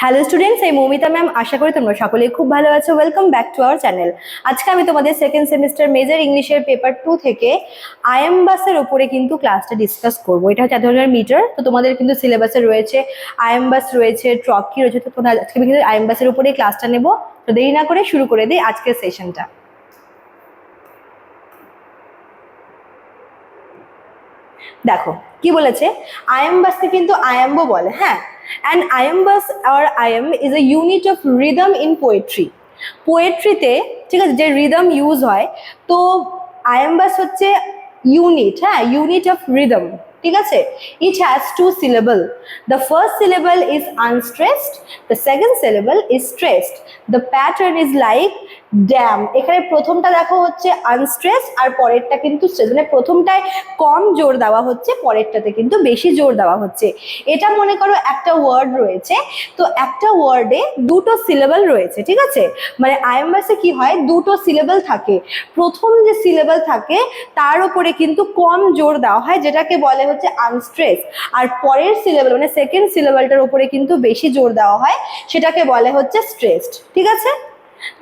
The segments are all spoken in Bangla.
হ্যালো স্টুডেন্টস, এই মৌমিতা ম্যাম। আশা করি তোমরা সকলেই খুব ভালো আছো। Welcome back to our channel. আজকে আমি তোমাদের সেকেন্ড সেমিস্টার মেজর ইংলিশের পেপার 2 থেকে আয়ামবাসের উপরে কিন্তু ক্লাসটা ডিসকাস করবো। এটা হচ্ছে এক ধরনের মিটার। তো তোমাদের কিন্তু সিলেবাসে রয়েছে আয়ামবাস, রয়েছে ট্রকি রয়েছে। তো তোমরা আজকে কিন্তু আয়ামবাসের উপরে ক্লাসটা নেবো। তো দেরি না করে শুরু করে দিই আজকের সেশনটা। দেখো কি বলেছে, আয়ামবাসকে কিন্তু আয়াম্ব বলে। হ্যাঁ, and iambus or iamb is a unit of rhythm in poetry. পোয়েট্রিতে ঠিক আছে যে রিদম ইউজ হয়, তো আয়ামবাস হচ্ছে ইউনিট। হ্যাঁ, ইউনিট অফ রিদম। ঠিক আছে, it has two syllable. The first syllable is unstressed, the second syllable is stressed. The pattern is like dum. এখানে প্রথমটা দেখো হচ্ছে আনস্ট্রেসড আর পরেরটা কিন্তু স্ট্রেস, মানে প্রথমটায় কম জোর দেওয়া হচ্ছে, পরেরটাতে কিন্তু বেশি জোর দেওয়া হচ্ছে। এটা মনে করো একটা ওয়ার্ড রয়েছে, তো একটা ওয়ার্ডে দুটো সিলেবল রয়েছে। ঠিক আছে, মানে আয়ামবাসে কি হয়, দুটো সিলেবল থাকে। প্রথম যে সিলেবল থাকে তার উপরে কিন্তু কম জোর দেওয়া হয়, যেটাকে বলে হচ্ছে আনস্ট্রেস। আর পরের সিলেবল মানে সেকেন্ড সিলেবলটার উপরে কিন্তু বেশি জোর দেওয়া হয়, সেটাকে বলে হচ্ছে স্ট্রেসড। ঠিক আছে,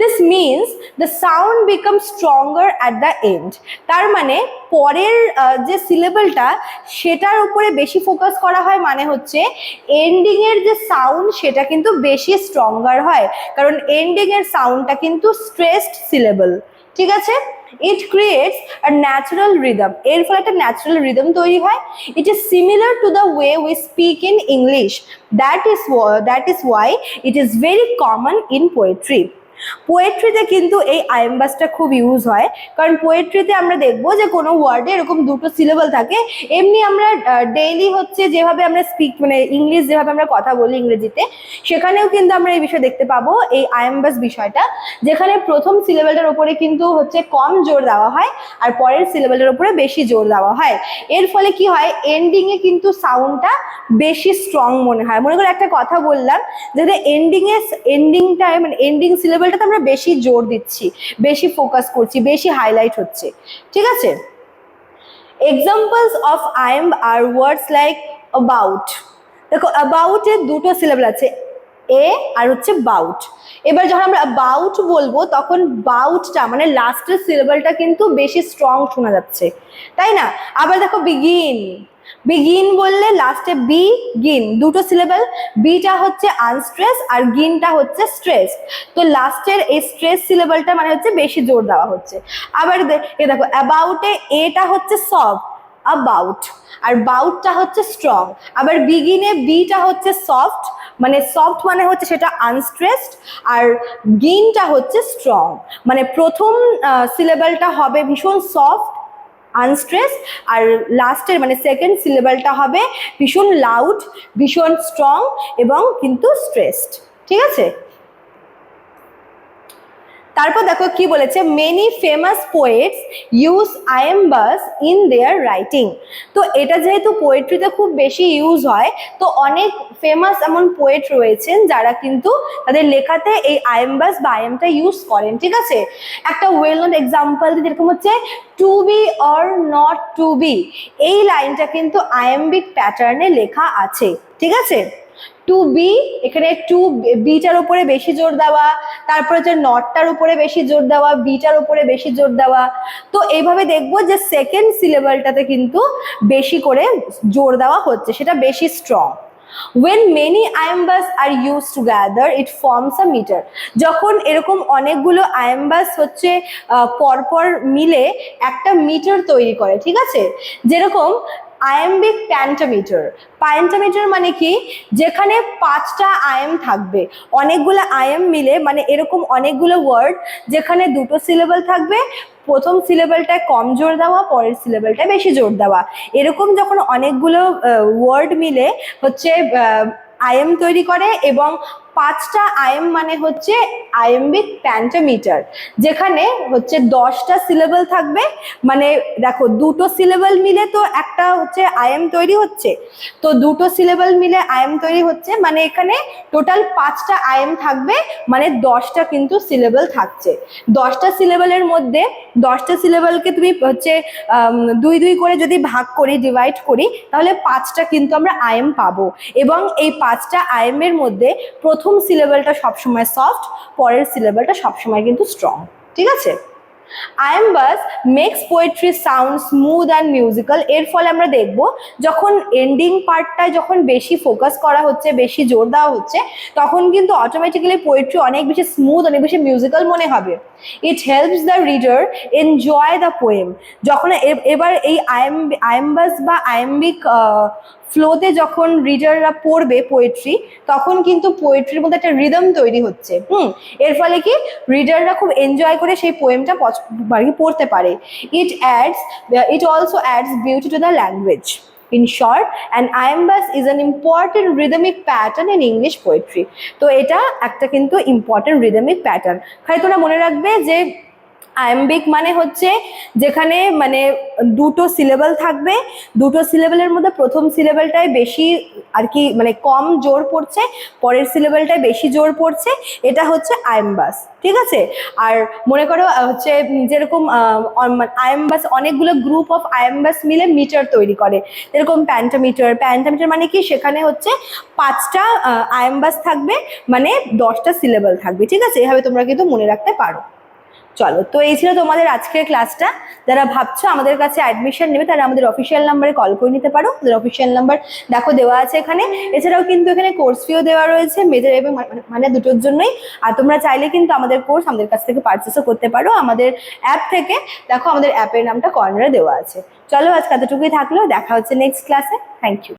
this means the sound becomes stronger at the end. তার মানে পরের যে সিলেবলটা সেটার উপরে বেশি ফোকাস করা হয়, মানে হচ্ছে এন্ডিং এর যে সাউন্ড সেটা কিন্তু বেশি স্ট্রঙ্গার হয়, কারণ এন্ডিং এর সাউন্ডটা কিন্তু স্ট্রেসড সিলেবল। ঠিক আছে, it creates a natural rhythm. এর ফলে একটা ন্যাচারাল রিদম তৈরি হয়। It is similar to the way we speak in English, that is why it is very common in poetry. পোয়েট্রিতে কিন্তু এই আয়ামবাসটা খুব ইউজ হয়, কারণ পোয়েট্রিতে আমরা দেখবো যে কোনো ওয়ার্ডে এরকম দুটো সিলেবল থাকে। এমনি আমরা ডেইলি হচ্ছে যেভাবে আমরা স্পিক মানে ইংলিশ যেভাবে আমরা কথা বলি ইংরেজিতে, সেখানেও কিন্তু আমরা এই বিষয় দেখতে পাবো, এই আয়ামবাস বিষয়টা, যেখানে প্রথম সিলেবলটার উপরে কিন্তু হচ্ছে কম জোর দেওয়া হয় আর পরের সিলেবলটার উপরে বেশি জোর দেওয়া হয়। এর ফলে কি হয়, এন্ডিং এ কিন্তু সাউন্ডটা বেশি স্ট্রং মনে হয়। মনে করো একটা কথা বললাম, যেটা এন্ডিংটায় মানে এন্ডিং সিলেবলটাতে আমরা বেশি জোর দিচ্ছি, বেশি ফোকাস করছি, বেশি হাইলাইট হচ্ছে। ঠিক আছে, examples of iamb are words like about. দেখো অ্যাবাউট এর দুটো সিলেবল আছে, এ আর হচ্ছে বাউট। এবার যখন আমরা অ্যাবাউট বলবো তখন বাউটটা মানে লাস্টের সিলেবলটা কিন্তু বেশি স্ট্রং শোনা যাচ্ছে, তাই না? আবার দেখো বিগিন, বিগিন বললে লাস্টে বি গিন, দুটো সিলেবল, বিটা হচ্ছে আনস্ট্রেস আর গিনটা হচ্ছে স্ট্রেস। তো লাস্টের এই স্ট্রেস সিলেবলটা মানে হচ্ছে বেশি জোর দেওয়া হচ্ছে। আবার দেখো অ্যাবাউটে এটা হচ্ছে সফট, অ্যাবাউট, আর বাউটটা হচ্ছে স্ট্রং। আবার বিগিনে বিটা হচ্ছে সফট, মানে সফট মানে হচ্ছে সেটা আনস্ট্রেসড, আর গিনটা হচ্ছে স্ট্রং, মানে প্রথম সিলেবলটা হবে ভীষণ সফট আনস্ট্রেস, আর লাস্টের মানে সেকেন্ড সিলেবলটা হবে ভীষণ লাউড, ভীষণ স্ট্রং এবং কিন্তু স্ট্রেসড। ঠিক আছে, তারপর দেখো কি বলেছে, many famous poets use iambus in their writing. তো এটা যেহেতু পোয়েট্রিতে খুব বেশি ইউজ হয়, তো অনেক ফেমাস এমন পোয়েট রয়েছেন যারা কিন্তু তাদের লেখাতে এই আয়ামবাস বা আয়ামটা ইউজ করেন। ঠিক আছে, একটা ওয়েল নোন এক্সাম্পল যেরকম হচ্ছে to be or not to be, এই লাইনটা কিন্তু আয়াম্বিক প্যাটার্নে লেখা আছে। ঠিক আছে, টু বি, এখানে টু বিটার উপরে বেশি জোর দেওয়া, তারপরে যে নটটার উপরে বেশি জোর দেওয়া, বিটার উপরে বেশি জোর দেওয়া। তো এইভাবে দেখবো যে সেকেন্ড সিলেবলটাতে কিন্তু বেশি করে জোর দেওয়া হচ্ছে, সেটা বেশি strong. When many iambas are used together, it forms a meter. যখন এরকম অনেকগুলো আয়ামবাস হচ্ছে পরপর মিলে একটা মিটার তৈরি করে। ঠিক আছে, যেরকম আয়াম্বিক প্যান্টামিটার। প্যান্টামিটার মানে কি, যেখানে 5টা আয়াম থাকবে, অনেকগুলো আয়াম মিলে, মানে এরকম অনেকগুলো ওয়ার্ড যেখানে দুটো সিলেবল থাকবে, প্রথম সিলেবলটায় কম জোর দেওয়া, পরের সিলেবলটায় বেশি জোর দেওয়া, এরকম যখন অনেকগুলো ওয়ার্ড মিলে হচ্ছে আয়াম তৈরি করে, এবং 5টা আয়াম মানে হচ্ছে আয়াম্বিক প্যান্টামিটার। যেখানে হচ্ছে 10টা সিলেবল থাকবে, মানে দেখো দুটো সিলেবল মিলে তো একটা হচ্ছে আয়াম তৈরি হচ্ছে, তো দুটো সিলেবল মিলে আয়াম তৈরি হচ্ছে, মানে এখানে টোটাল 5টা আয়াম থাকবে, মানে 10টা কিন্তু সিলেবল থাকছে। 10টা সিলেবলের মধ্যে 10টা সিলেবলকে তুমি হচ্ছে 2 করে যদি ভাগ করি, ডিভাইড করি, তাহলে 5টা কিন্তু আমরা আয়াম পাবো। এবং এই 5টা আয়ামের মধ্যে প্রথম প্রথম সিলেবলটা সবসময় সফট, পরের সিলেবলটা সবসময় কিন্তু স্ট্রং। ঠিক আছে? Iambus makes poetry sound smooth and musical. এর ফলে আমরা দেখব যখন এন্ডিং পার্টটায় যখন বেশি ফোকাস করা হচ্ছে, বেশি জোর দেওয়া হচ্ছে, তখন কিন্তু অটোমেটিক্যালি পোয়েট্রি অনেক বেশি স্মুথ, অনেক বেশি মিউজিক্যাল মনে হবে। It helps the reader enjoy the poem. যখন এবার এই আয়ামবাস বা আয়াম্বিক ফ্লোতে যখন রিডাররা পড়বে পোয়েট্রি, তখন কিন্তু পোয়েট্রির মধ্যে একটা রিদম তৈরি হচ্ছে। এর ফলে কি রিডাররা খুব এনজয় করে সেই পোয়েমটা পড়তে পারে। It also ads beauty to the language. In short, an iambus is an important rhythmic pattern in English poetry. তো এটা একটা কিন্তু ইম্পর্টেন্ট রিদমিক প্যাটার্ন। খালি তোমরা মনে রাখবে যে আয়াম্বিক মানে হচ্ছে যেখানে মানে দুটো সিলেবল থাকবে, দুটো সিলেবলের মধ্যে প্রথম সিলেবলটায় বেশি আর কি মানে কম জোর পড়ছে, পরের সিলেবলটায় বেশি জোর পড়ছে, এটা হচ্ছে আয়াম্বাস। ঠিক আছে? আর মনে করো হচ্ছে যেরকম আয়াম্বাস অনেকগুলো গ্রুপ অফ আয়াম্বাস মিলে মিটার তৈরি করে, যেরকম প্যান্টামিটার। প্যান্টামিটার মানে কি, সেখানে হচ্ছে 5টা আয়াম্বাস থাকবে, মানে 10টা সিলেবল থাকবে। ঠিক আছে? এভাবে তোমরা কিন্তু মনে রাখতে পারো। চলো, তো এই ছিল তোমাদের আজকের ক্লাসটা। যারা ভাবছো আমাদের কাছে অ্যাডমিশন নেবে, তারা আমাদের অফিসিয়াল নাম্বারে কল করে নিতে পারো। আমাদের অফিসিয়াল নাম্বার দেখো দেওয়া আছে এখানে। এছাড়াও কিন্তু এখানে কোর্স ফিও দেওয়া রয়েছে মেজর এবং মানে দুটোর জন্যই। আর তোমরা চাইলে কিন্তু আমাদের কোর্স আমাদের কাছ থেকে পারচেসও করতে পারো আমাদের অ্যাপ থেকে। দেখো আমাদের অ্যাপের নামটা কর্নারে দেওয়া আছে। চলো, আজকে এতটুকুই থাকলো, দেখা হচ্ছে নেক্সট ক্লাসে। Thank you.